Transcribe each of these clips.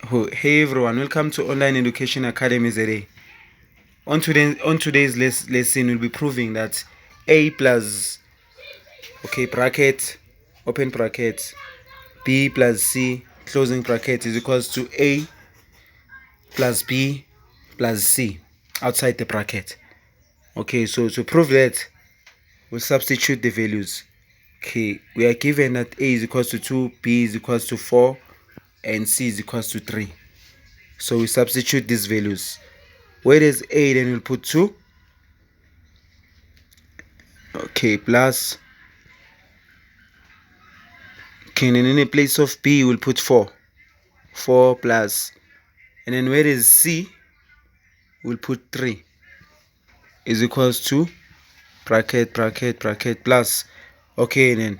Hey everyone, welcome to Online Education Academy ZA. On today's lesson, we'll be proving that a plus bracket, open bracket, b plus c, closing bracket, is equals to a plus b plus c outside the bracket. Okay, so to prove that, we'll substitute the values. Okay, we are given that a is equals to 2, b is equals to 4, and c is equals to 3. So we substitute these values. Where there's a, then we'll put 2. Okay, plus. Okay, and then in the place of b, we'll put 4. 4 plus. And then where is c, we'll put 3. Is equals to bracket, bracket, bracket, plus. Okay, and then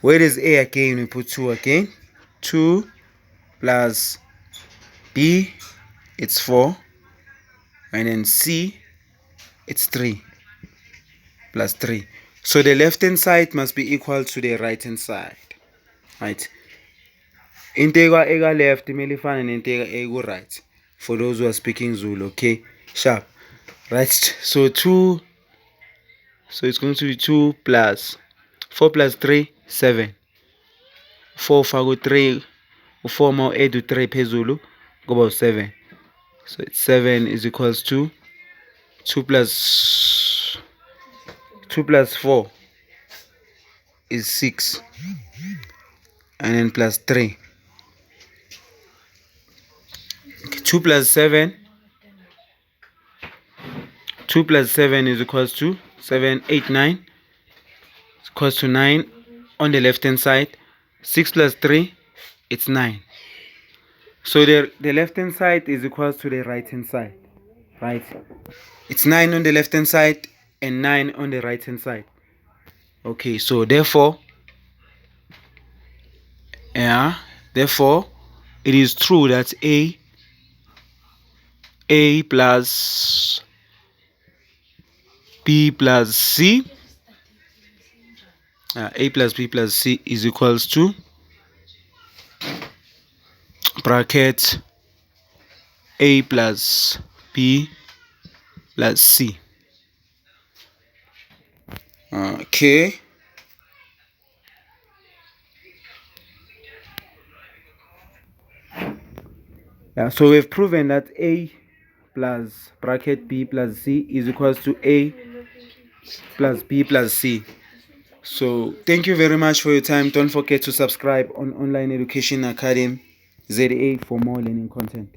where is a again, we put 2 again. 2 plus b, it's 4. And then c, it's 3. Plus 3. So the left hand side must be equal to the right hand side. Right? Into ega left imele ifane nento ega right for those who are speaking Zulu. Okay, sharp. Right, so it's going to be 2 plus 4 plus 3, 7. 4 fago 3, 4 more 8 to 3 phezulu go about 7. So it's 7 is equals to 2 plus 4 is 6, and then plus 3. 2 plus 7 is equals to 7, 8, 9. It's equals to 9 on the left hand side. 6 plus 3, it's 9. So the left hand side is equals to the right hand side. Right? It's 9 on the left hand side and 9 on the right hand side. Okay, so therefore it is true that a plus b plus c, a plus b plus c is equals to bracket a plus b plus c. Okay. So we've proven that a plus bracket b plus c is equals to a plus b plus c. So thank you very much for your time. Don't forget to subscribe on Online Education Academy ZA for more learning content.